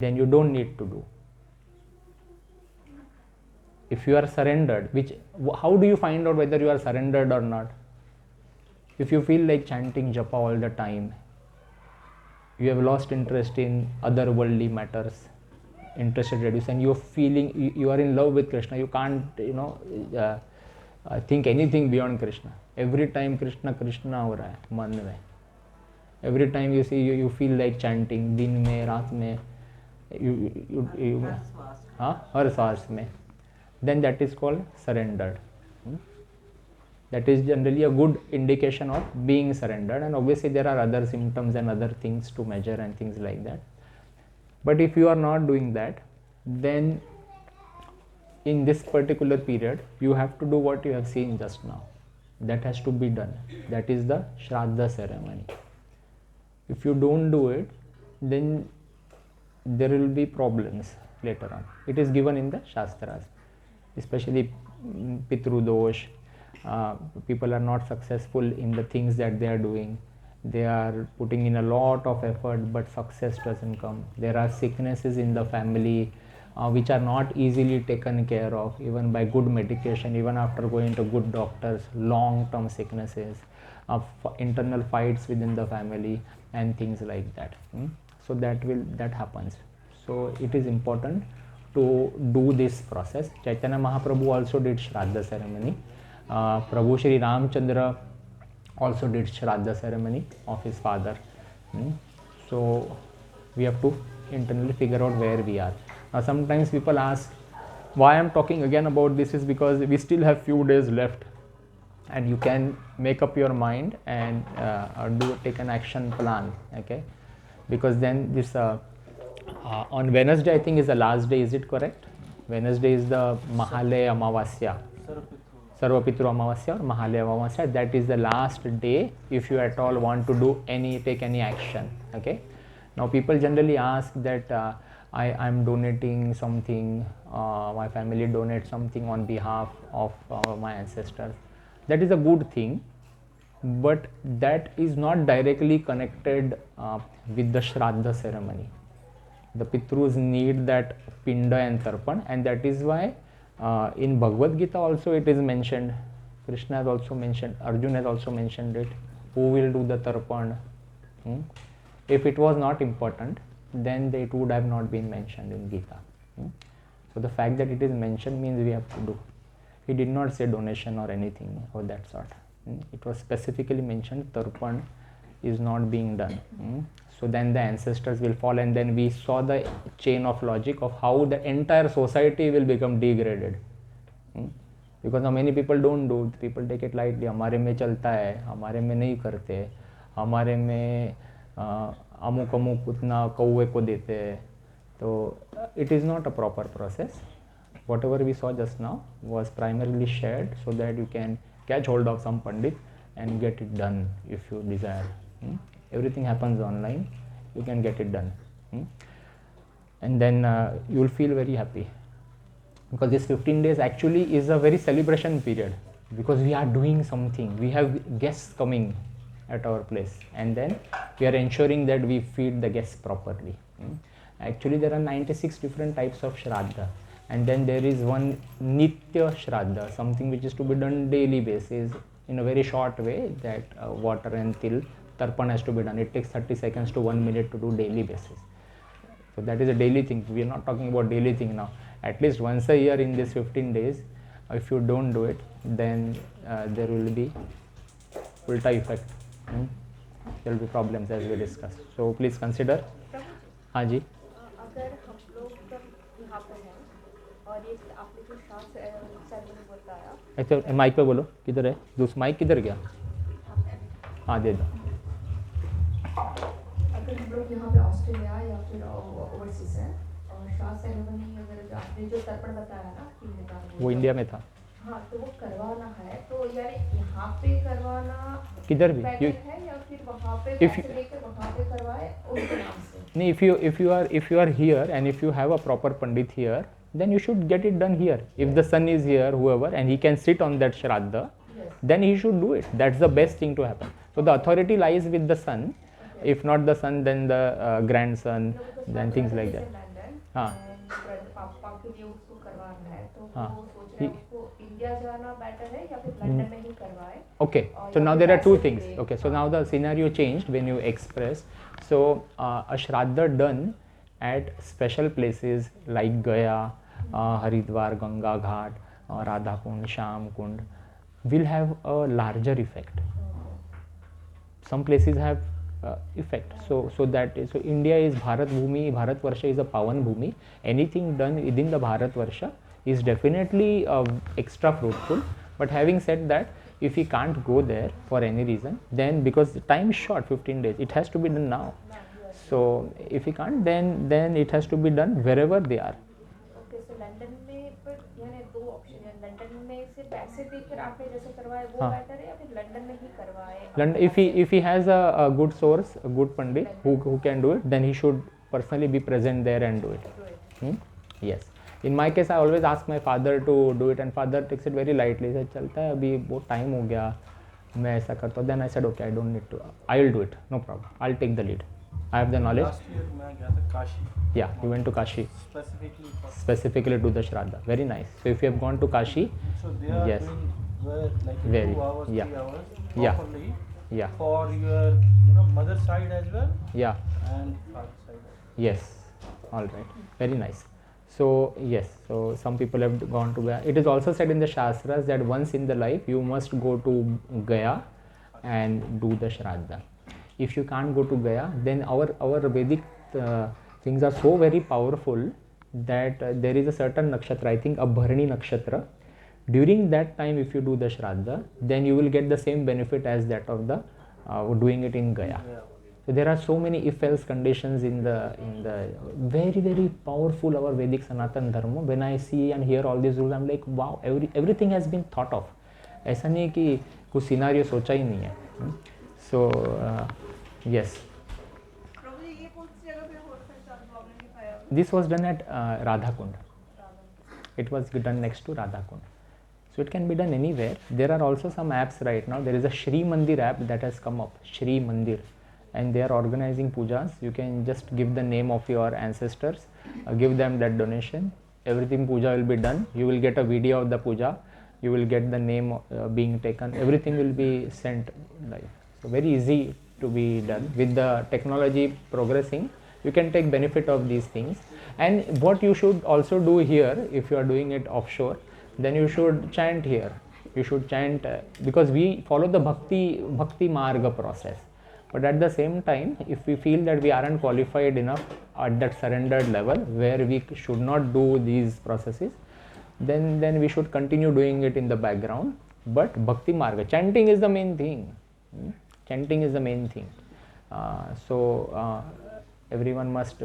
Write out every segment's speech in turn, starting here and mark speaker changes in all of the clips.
Speaker 1: then you don't need to do. If you are surrendered, how do you find out whether you are surrendered or not? If you feel like chanting japa all the time, you have lost interest in other worldly matters, interested reduce, and you're feeling you are in love with Krishna, you can't think anything beyond Krishna. Every time Krishna Krishna ho raha hai man mein. Every time you see you feel like chanting din mein raat mein, har swaas mein, then that is called surrendered. That is generally a good indication of being surrendered, and obviously there are other symptoms and other things to measure and things like that. But if you are not doing that, then in this particular period you have to do what you have seen just now. That has to be done. That is the Shraddha ceremony. If you don't do it, then there will be problems later on. It is given in the Shastras, especially Pitru dosh. People are not successful in the things that they are doing. They are putting in a lot of effort, but success doesn't come. There are sicknesses in the family which are not easily taken care of, even by good medication, even after going to good doctors. Long-term sicknesses, internal fights within the family, and things like that. So that happens. So it is important to do this process. Chaitanya Mahaprabhu also did Shraddha ceremony. Prabhu Shri Ramchandra also did Shraddha ceremony of his father. So we have to internally figure out where we are. Now sometimes people ask, why I am talking again about this is because we still have few days left, and you can make up your mind and take an action plan, okay? Because then this on Wednesday I think is the last day, is it correct? Wednesday is the Mahalaya Amavasya. Sarva Pitru Amavasya or Mahalaya Amavasya. That is the last day if you at all want to take any action, okay? Now people generally ask that I am donating something, my family donates something on behalf of my ancestors. That is a good thing, but that is not directly connected with the Shraddha ceremony. The Pitrus need that Pinda and Tarpan, and that is why in Bhagavad Gita also it is mentioned. Krishna has also mentioned, Arjuna has also mentioned it. Who will do the Tarpan? If it was not important, then it would have not been mentioned in Gita. So the fact that it is mentioned means we have to do. He did not say donation or anything of that sort. It was specifically mentioned Tarpan is not being done. So then the ancestors will fall, and then we saw the chain of logic of how the entire society will become degraded. Because now many people don't do, people take it lightly. हमारे में चलता है, हमारे में नहीं करते, हमारे में अमुक अमुक उतना कौवे को देते हैं. So it is not a proper process. Whatever we saw just now was primarily shared so that you can catch hold of some Pandit and get it done if you desire. Everything happens online, you can get it done. And then you will feel very happy. Because this 15 days actually is a very celebration period, because we are doing something. We have guests coming at our place, and then we are ensuring that we feed the guests properly. Actually there are 96 different types of Shraddha, and then there is one Nitya Shraddha, something which is to be done daily basis in a very short way, that water and til Tarpan has to be done. It takes 30 seconds to 1 minute to do daily basis. So that is a daily thing. We are not talking about daily thing now. At least once a year in this 15 days, if you don't do it, then there will be ulta effect. There will be problems as we discussed. So please consider. हाँ जी.
Speaker 2: अगर हम लोग यहाँ पे हैं और ये आपने जो शास्त्र सेरेमनी बताया.
Speaker 1: अच्छा माइक पे बोलो, किधर है दूसरा माइक, किधर गया? हाँ दे दो.
Speaker 2: अगर हम लोग यहाँ पे ऑस्ट्रेलिया या फिर ओवरसीज हैं और शास्त्र सेरेमनी अगर आपने जो तर्पण बताया ना,
Speaker 1: वो इंडिया में था.
Speaker 2: हाँ, तो वो करवाना है, तो यार यहाँ पे करवाना
Speaker 1: किधर भी
Speaker 2: है या फिर वहाँ पे पैसे लेकर वहाँ पे करवाए उनके नाम से?
Speaker 1: नहीं, if you are here and if you have a proper pandit here, then you should get it done here. If the son is here, whoever, and he can sit on that Shraddha, then he should do it. That's the best thing to happen. So the authority lies with the son. If not the son, then the grandson, then things like that. हाँ
Speaker 2: पापा के लिए उसको करवाना है, तो
Speaker 1: हाँ
Speaker 2: वो सोच रहे हैं उसको इंडिया जाना बेटर है या फिर लंदन में ही करवाए.
Speaker 1: Okay, so now there are two things. Okay, so now the scenario changed when you express. So a Shraddha done at special places like Gaya, Haridwar, Ganga Ghat, Radha Kund, Sham Kund will have a larger effect. Some places have effect. So that is, so India is Bharat Bhumi. Bharat Varsha is a Pavan Bhumi. Anything done within the Bharat Varsha is definitely extra fruitful. But having said that, if he can't go there for any reason, then because the time is short, 15 days, it has to be done now. So if he can't, then it has to be done wherever they are.
Speaker 2: Okay, so London में पर यानी दो option है, London में से पैसे देकर आपने जैसे करवाए वो बेटर है या फिर लंदन में ही करवाए?
Speaker 1: London, if he has a good source, a good pandit who can do it, then he should personally be present there and do it. Yes. In my case, I always ask my father to do it, and father takes it very lightly. He said, "चलता है अभी बहुत time हो गया, मैं ऐसा करता हूँ." Then I said, "Okay, I don't need to. I will do it. No problem. I'll take the lead. I have the knowledge."
Speaker 3: Last year मैं गया था Kashi.
Speaker 1: Yeah, you went to Kashi
Speaker 3: Specifically
Speaker 1: to the Shraddha. Very nice. So if you have gone to Kashi,
Speaker 3: so they are
Speaker 1: yes,
Speaker 3: doing like
Speaker 1: very
Speaker 3: 2 hours,
Speaker 1: yeah,
Speaker 3: 3 hours
Speaker 1: yeah,
Speaker 3: properly
Speaker 1: yeah,
Speaker 3: for your mother side as well
Speaker 1: yeah,
Speaker 3: and father side as well.
Speaker 1: yes. All right. Very nice. So yes, so some people have gone to Gaya. It is also said in the Shastras that once in the life you must go to Gaya and do the Shraddha. If you can't go to Gaya, then our Vedic things are so very powerful that there is a certain nakshatra, I think Abharani nakshatra. During that time, if you do the Shraddha, then you will get the same benefit as that of the doing it in Gaya. So there are so many if-else conditions in the very very powerful our Vedic Sanatan Dharma. When I see and hear all these rules, I'm like, wow, everything has been thought of. ऐसा नहीं कि कुछ scenario सोचा ही नहीं है. So yes, this was done at Radha Kund. It was done next to Radha Kund. So it can be done anywhere. There are also some apps right now. There is a Shri Mandir app that has come up, Shri Mandir, and they are organizing pujas. You can just give the name of your ancestors, give them that donation. Everything puja will be done. You will get a video of the puja. You will get the name being taken. Everything will be sent live. So very easy to be done. With the technology progressing, you can take benefit of these things. And what you should also do here, if you are doing it offshore, then you should chant here. You should chant because we follow the bhakti marga process. But at the same time, if we feel that we aren't qualified enough at that surrendered level where we should not do these processes, then we should continue doing it in the background. But bhakti marga, chanting is the main thing. Chanting is the main thing. So everyone must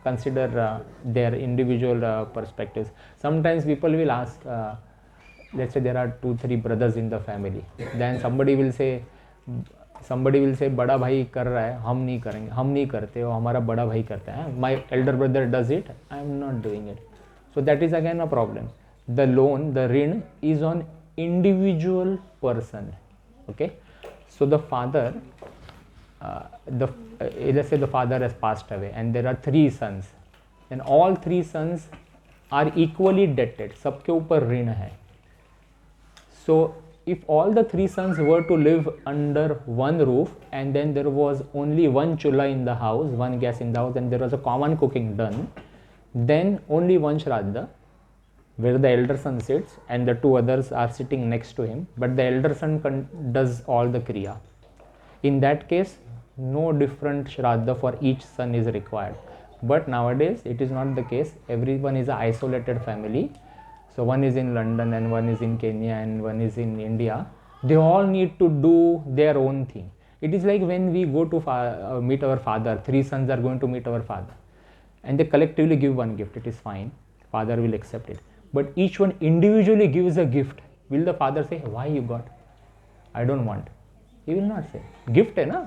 Speaker 1: consider their individual perspectives. Sometimes people will ask, let's say there are 2-3 brothers in the family. Then somebody will say बड़ा भाई कर रहा है, हम नहीं करेंगे, हम नहीं करते हो, हमारा बड़ा भाई करता है. My elder brother does it, I am not doing it. So that is again a problem. The loan, the rin is on individual person. Okay. So the father, let's say the father has passed away and there are 3 sons. Then all 3 sons are equally debted. सबके ऊपर ऋण है. So if all the 3 sons were to live under one roof and then there was only one chula in the house, one gas in the house, and there was a common cooking done, then only one Shraddha where the elder son sits and the 2 others are sitting next to him, but the elder son does all the kriya. In that case, no different Shraddha for each son is required. But nowadays it is not the case. Everyone is an isolated family. So one is in London and one is in Kenya and one is in India. They all need to do their own thing. It is like when we go to meet our father, 3 sons are going to meet our father and they collectively give one gift. It is fine. Father will accept it. But each one individually gives a gift. Will the father say, why you got? I don't want. He will not say. Gift hai na?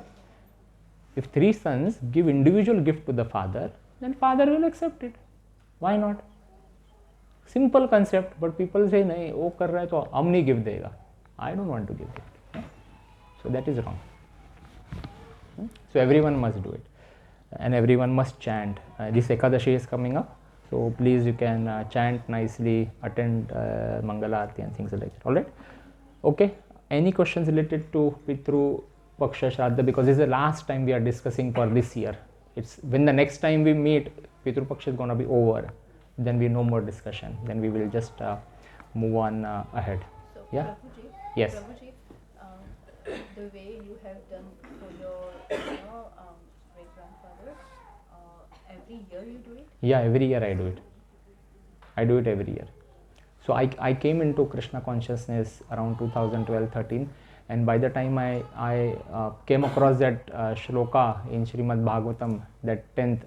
Speaker 1: If 3 sons give individual gift to the father, then father will accept it. Why not? Simple concept, but people say, nahi, wo kar raha hai to hum nahi give dega. I don't want to give gift. So that is wrong. So everyone must do it. And everyone must chant. This Ekadashi is coming up. So please, you can chant nicely, attend Mangala Aarti and things like that. All right? Okay. Any questions related to Pitru, Paksha, Shraddha? Because this is the last time we are discussing for this year. It's when the next time we meet, Pitru Paksha is going to be over. Then we no more discussion. Then we will just move on ahead.
Speaker 2: So,
Speaker 1: Yeah?
Speaker 2: Prabhuji,
Speaker 1: Yes.
Speaker 2: Prabhuji, the way you have done for your great grandfather, every year you do it?
Speaker 1: Yeah, every year I do it. I do it every year. So I came into Krishna Consciousness around 2012-13, and by the time I came across that shloka in Srimad Bhagavatam, that 10th,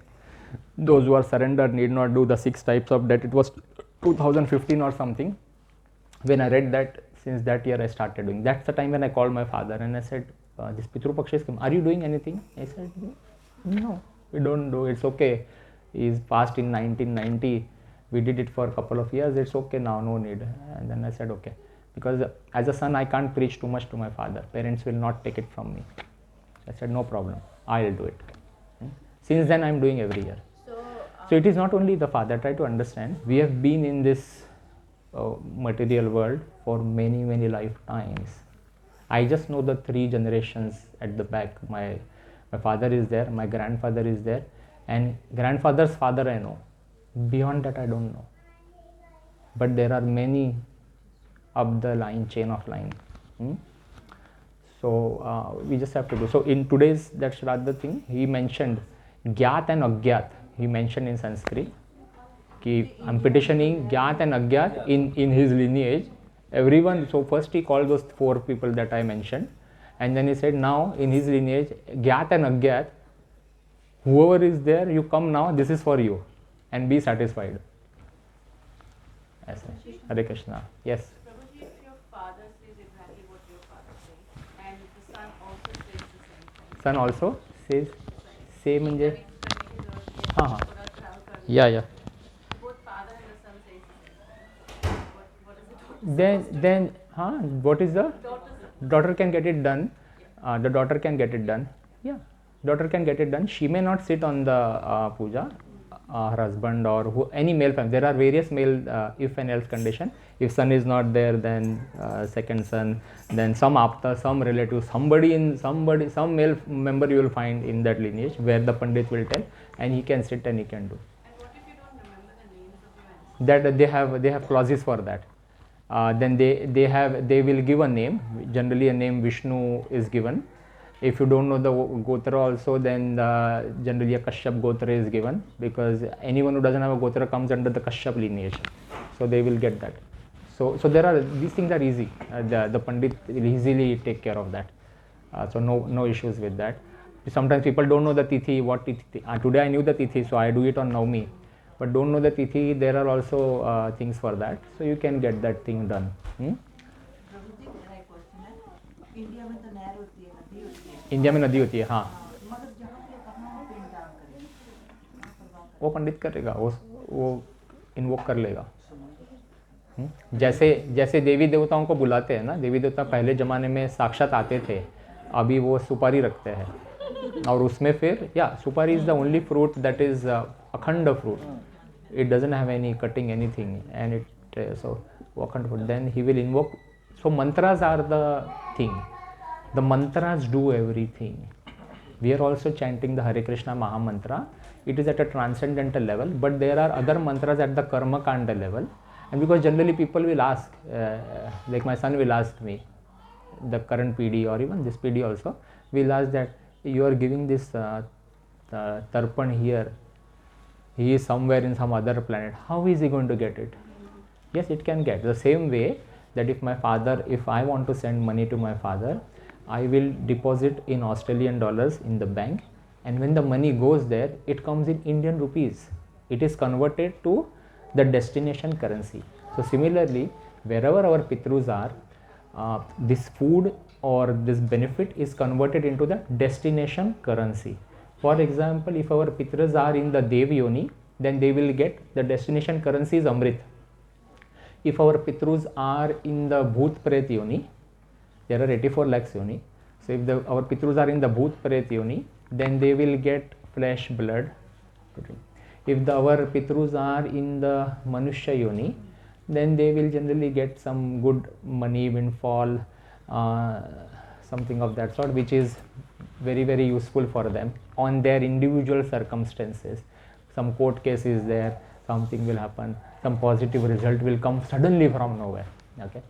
Speaker 1: those who are surrendered need not do the 6 types of debt. It was 2015 or something. When I read that, since that year I started doing. That's the time when I called my father and I said, this Pitru Paksha is coming. Are you doing anything? I said, no, we don't do. It's okay. He's passed in 1990. We did it for a couple of years. It's okay now, no need. And then I said, okay. Because as a son, I can't preach too much to my father. Parents will not take it from me. I said, no problem. I'll do it. Since then, I'm doing every year. So it is not only the father. Try to understand. We have been in this material world for many, many lifetimes. I just know the 3 generations at the back. My father is there, my grandfather is there, and grandfather's father I know. Beyond that I don't know. But there are many up the line, chain of line. So we just have to do. So in today's that Shraddha thing, he mentioned Gyat and Agyat. He mentioned in Sanskrit. I'm petitioning Gyat and Agyat in his lineage. Everyone, so first he called those 4 people that I mentioned, and then he said, now in his lineage, Gyat and Agyat, whoever is there, you come now, this is for you, and be satisfied. Yes, Hare Krishna. Yes.
Speaker 4: Prabhuji, if your father says exactly what your father says, and the son also says the same thing.
Speaker 1: Son also says same in the.
Speaker 4: हाँ
Speaker 1: Yeah.
Speaker 4: Both father and the son says the same thing. What is it?
Speaker 1: Then what is the daughter can get it done. The daughter can get it done. Yeah, daughter can get it done. She may not sit on the puja. Her husband or any male family. There are various male if and else condition. If son is not there, then second son, then some apta, some relative, some male member you will find in that lineage where the pandit will tell, and he can sit and he can do.
Speaker 4: And what if you don't remember the names of your ancestors?
Speaker 1: That they have clauses for that. Then they will give a name. Generally, a name Vishnu is given. If you don't know the Gotra also, then generally a Kashyap Gotra is given, because anyone who doesn't have a Gotra comes under the Kashyap lineage. So they will get that. So there are, these things are easy. The Pandit will easily take care of that. So no issues with that. Sometimes people don't know the Tithi, what Tithi. Today I knew the Tithi, so I do it on Navami. But don't know the Tithi, there are also things for that. So you can get that thing done.
Speaker 5: प्रभु जी मेरा एक question है, India में तो नहर होती है, नदी होती है,
Speaker 1: इंडिया में नदी होती है, हाँ,
Speaker 5: मगर जहाँ पे कहाँ पिंड दान करें,
Speaker 1: वो पंडित करेगा, वो इन्वोक कर लेगा। जैसे देवी देवताओं को बुलाते हैं ना, देवी देवता पहले ज़माने में साक्षात आते थे, अभी वो सुपारी रखते हैं, और उसमें फिर सुपारी is the only fruit that is अखंड fruit, it doesn't have any cutting anything, and it so akhand fruit, then he will invoke. So mantras are the thing. The mantras do everything. We are also chanting the Hare Krishna Maha Mantra. It is at a transcendental level, but there are other mantras at the Karma Kanda level. And because generally people will ask, like my son will ask me, the current PD or even this PD also, will ask that you are giving this tarpan here. He is somewhere in some other planet. How is he going to get it? Yes, it can get. The same way that if I want to send money to my father, I will deposit in Australian dollars in the bank, and when the money goes there, it comes in Indian rupees. It is converted to the destination currency. So similarly, wherever our Pitrus are, this food or this benefit is converted into the destination currency. For example, if our Pitrus are in the Dev Yoni, then they will get the destination currency is Amrit. If our Pitrus are in the Bhoot Pret Yoni, there are 84 lakhs Yoni. So if our Pitrus are in the Bhoot Pret Yoni, then they will get flesh, blood. if our Pitrus are in the Manushya Yoni, then they will generally get some good money windfall, something of that sort, which is very, very useful for them on their individual circumstances. Some court case is there, something will happen, some positive result will come suddenly from nowhere. Okay,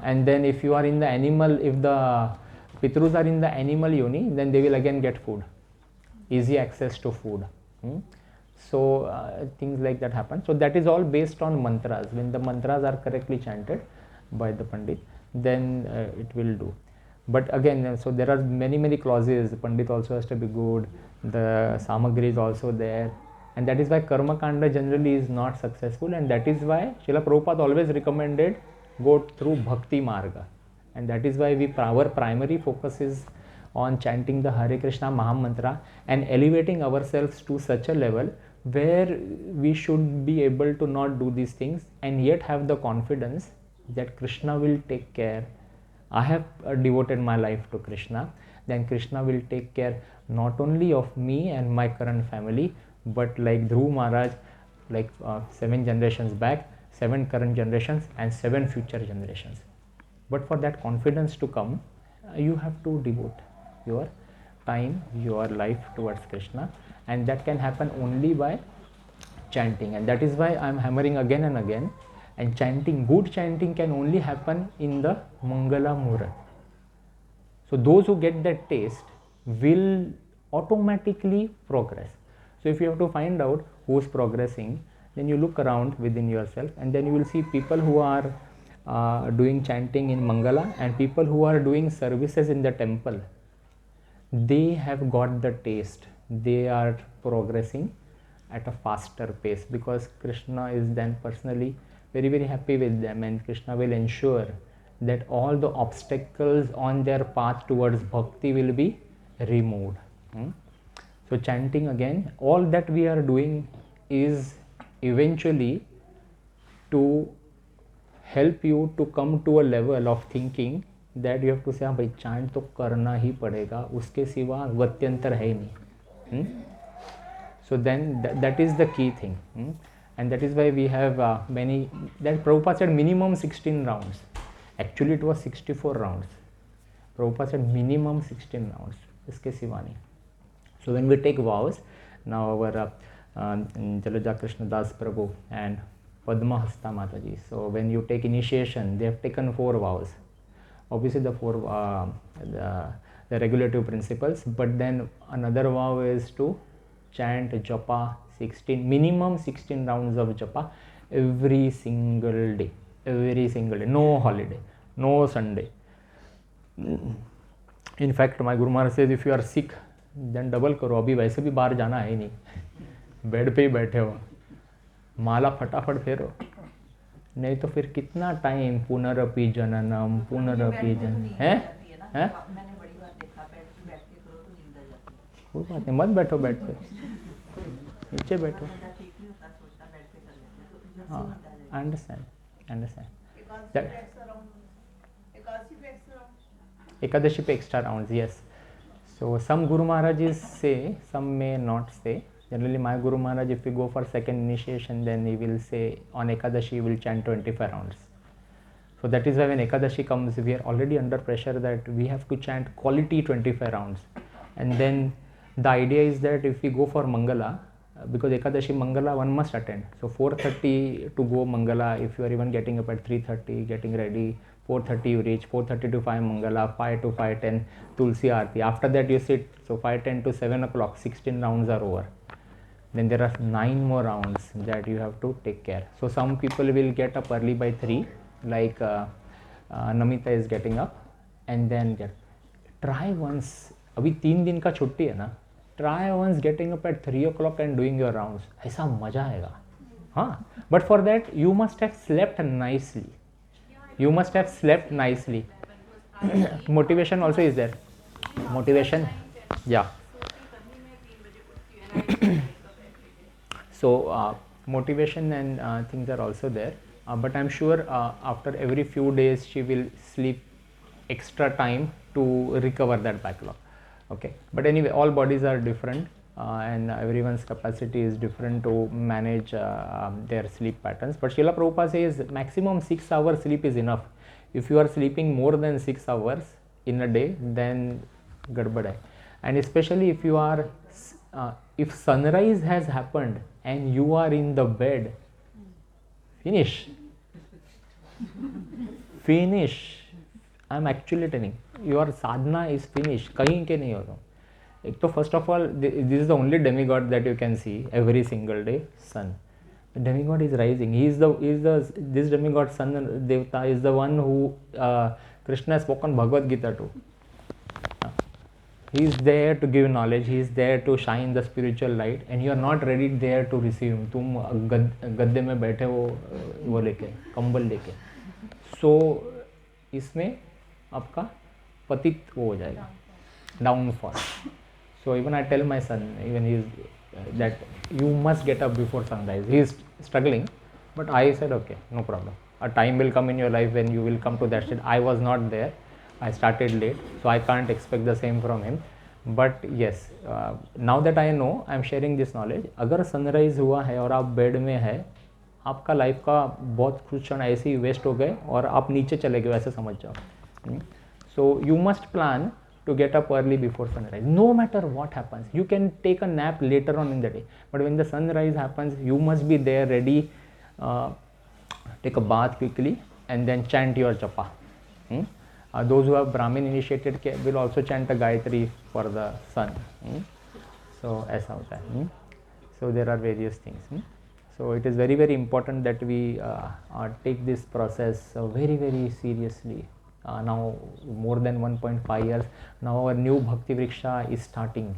Speaker 1: and then if you are in the animal, if the Pitrus are in the animal Yoni, then they will again get food, easy access to food. So things like that happen. So that is all based on mantras. When the mantras are correctly chanted by the Pandit, then it will do. But again, so there are many clauses. The Pandit also has to be good, the samagri is also there, and that is why karma kanda generally is not successful, and that is why Srila Prabhupada always recommended go through bhakti marga, and that is why our primary focus is on chanting the Hare Krishna Maha Mantra and elevating ourselves to such a level where we should be able to not do these things and yet have the confidence that Krishna will take care. I have devoted my life to Krishna, then Krishna will take care not only of me and my current family, but like Dhruv Maharaj, like 7 generations back, 7 current generations and 7 future generations. But for that confidence to come, you have to devote your time, your life towards Krishna, and that can happen only by chanting. And that is why I am hammering again and again, and chanting, good chanting can only happen in the Mangala Muhurat. So those who get that taste will automatically progress. So if you have to find out who is progressing, then you look around within yourself, and then you will see people who are doing chanting in Mangala and people who are doing services in the temple. They have got the taste. They are progressing at a faster pace because Krishna is then personally very happy with them, and Krishna will ensure that all the obstacles on their path towards bhakti will be removed. So chanting, again, all that we are doing is eventually to help you to come to a level of thinking that you have to say, हाँ भाई chant तो करना ही पड़ेगा, उसके सिवा गत्यंतर है ही नहीं. So then that is the key thing. And that is why we have many, that Prabhupada said minimum 16 rounds. Actually it was 64 rounds. Prabhupada said minimum 16 rounds. इसके सिवा नहीं. So when we take vows, now our Jalaja Krishna Das Prabhu and Padma Hasta Mataji. So when you take initiation, they have taken 4 vows. Obviously the 4 the regulative principles, but then another vow is to chant japa 16, minimum 16 rounds of japa every single day, no holiday, no Sunday. In fact, my Guru Maharaj says, if you are sick, then double करो. अभी वैसे भी बाहर जाना है ही नहीं, bed पे ही बैठे हो, माला फटाफट फेरो, नहीं तो फिर कितना टाइम पुनरअपि जननम पुनरअपि जननम है. कोई बात नहीं, मत बैठो बेड पे, नीचे बैठो. हाँ, I understand. Ekadashi पे extra rounds, yes. So some Guru Maharajas say, some may not say. Generally my Guru Maharaj, if we go for second initiation, then he will say on Ekadashi he will chant 25 rounds. So that is why when Ekadashi comes, we are already under pressure that we have to chant quality 25 rounds. And then the idea is that if we go for Mangala, because Ekadashi Mangala one must attend. So 4:30 to go Mangala, if you are even getting up at 3:30, getting ready, 4:30 you reach, 4:30 to 5 Mangala, 5 to 5:10 Tulsi Aarti. After that you sit, so 5:10 to 7 o'clock, 16 rounds are over. Then there are 9 more rounds that you have to take care. So some people will get up early by 3, like Namita is getting up, and then try once. अभी 3 दिन का छुट्टी है ना, try once getting up at 3 o'clock and doing your rounds. ऐसा मजा आएगा. हाँ, but for that you must have slept nicely. You must have slept nicely. Motivation also is there. Motivation, yeah. So motivation and things are also there. But I'm sure after every few days she will sleep extra time to recover that backlog. Okay. But anyway, all bodies are different. and everyone's capacity is different to manage their sleep patterns. But Srila Prabhupada says maximum 6 hours sleep is enough. If you are sleeping more than 6 hours in a day, then gadbad hai. And especially if you are, if sunrise has happened and you are in the bed, finish. Finish. I am actually telling, your sadhana is finished. Kahin ke nahi hoga. एक तो first of all this is the only demigod that you can see every single day son. Demigod is rising. He is this demigod son devata is the one who Krishna has spoken Bhagavad Gita to. He is there to give knowledge. He is there to shine the spiritual light, and you are not ready there to receive him. तुम गद्दे में बैठे वो लेके कंबल लेके. So इसमें आपका पतित वो हो जाएगा, downfall. So even I tell my son, even he is that you must get up before sunrise. He is struggling, but I said okay, no problem. A time will come in your life when you will come to that state. I was not there. I started late, so I can't expect the same from him. But yes, now that I know, I am sharing this knowledge. अगर sunrise हुआ है और आप bed में है, आपका life का बहुत कुछ क्षण ऐसे ही वेस्ट हो गए और आप नीचे चले गए, वैसे समझ जाओ. So you must plan to get up early before sunrise. No matter what happens, you can take a nap later on in the day, but when the sunrise happens, you must be there ready. Take a bath quickly and then chant your japa. Those who have Brahmin initiated will also chant a Gayatri for the sun. So ऐसा होता है. So there are various things. So it is very very important that we take this process very very seriously. Now more than 1.5 years, now our new Bhakti Vriksha is starting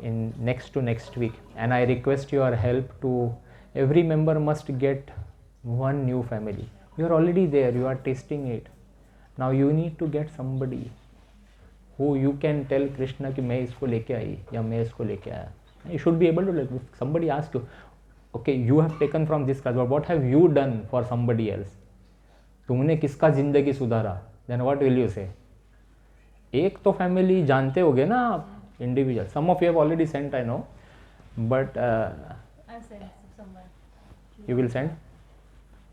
Speaker 1: in next week, and I request your help to, every member must get one new family. You are already there, you are tasting it. Now you need to get somebody who you can tell Krishna कि मैं इसको लेके आई या मैं इसको लेके आया. You should be able to, like, if somebody asks you, okay, you have taken from this class, but what have you done for somebody else? तुमने किसका जिंदगी सुधारा? देन व्हाट विल यू से? एक तो फैमिली जानते होगे ना आप, individual. Some of you have already sent, I know, but you will send?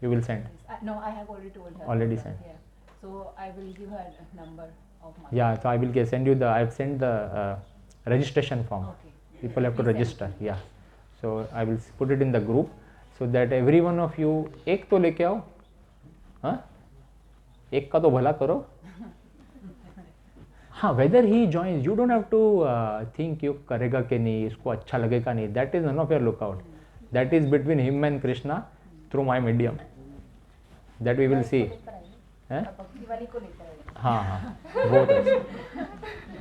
Speaker 1: You will send?
Speaker 2: No, I have already told her.
Speaker 1: Already sent.
Speaker 2: Yeah. So I will give her a number of my.
Speaker 1: Yeah, so I will send you I have sent the registration form.
Speaker 2: Okay.
Speaker 1: People have to
Speaker 2: Please send
Speaker 1: register.
Speaker 2: me.
Speaker 1: Yeah. So I will put it in the group so that every one of you, एक तो लेके आओ. हाँ, एक का तो भला करो. हाँ, whether he joins, you don't have to think you करेगा कि नहीं, इसको अच्छा लगेगा नहीं. That is none of your lookout. That is between him and Krishna through my medium. That we will see. हैं? हाँ हाँ, both.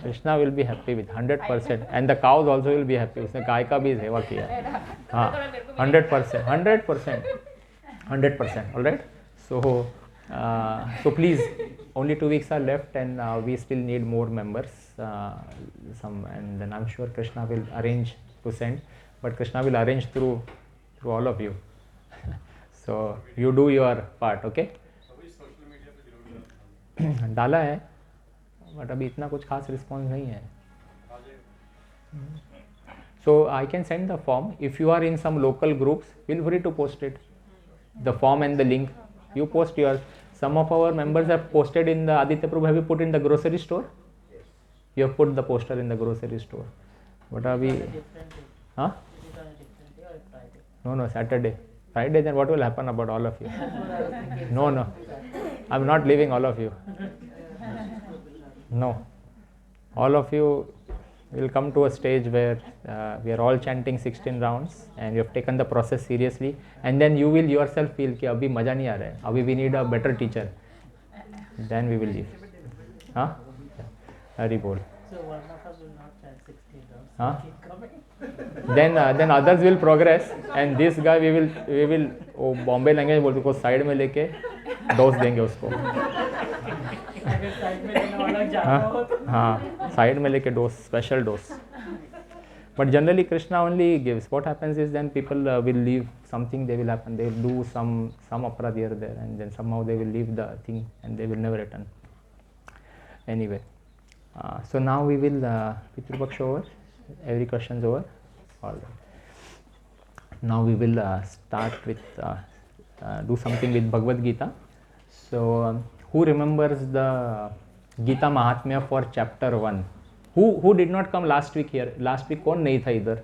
Speaker 1: Krishna will be happy with 100%, and the cows also will be happy. उसने गाय का भी सेवा किया. हाँ, 100%. All right. So please, only 2 weeks are left, and we still need more members. And then I'm sure Krishna will arrange to send, but Krishna will arrange through all of you. So you do your part, okay? डाला है, but अभी इतना कुछ खास response नहीं है. So I can send the form. If you are in some local groups, feel free to post it. The form and the link. You post yours. Some of our members have posted in the Aditya Prabhu. Have you put in the grocery store?
Speaker 3: Yes.
Speaker 1: You have put the poster in the grocery store. What are we? Huh? No, Saturday. Friday, then what will happen about all of you? No. I'm not leaving all of you. No. All of you will come to a stage where we are all chanting 16 rounds and you have taken the process seriously, and then you will yourself feel कि अभी मजा नहीं आ रहा है, अभी we need a better teacher. Then we will leave. Huh? Haribol.
Speaker 6: So one of us will not chant 16 rounds.
Speaker 1: Huh?
Speaker 6: Keep coming.
Speaker 1: Then others will progress, and this guy we will वो Bombay language बोलते को side में लेके dose देंगे उसको.
Speaker 6: अगर side में लेने वाला जाना हो तो.
Speaker 1: हाँ, साइड में लेके dose, special dose. But generally Krishna only gives. What happens is then people will leave something, they will happen, they will do some aparad here there, and then somehow they will leave the thing and they will never return. Anyway, so now we will Pitru Paksha over. Every question's over? All right. Now we will start with, do something with Bhagavad Gita. So, who remembers the Gita Mahatmya for chapter 1? Who did not come last week here? Last week कौन नहीं था इधर?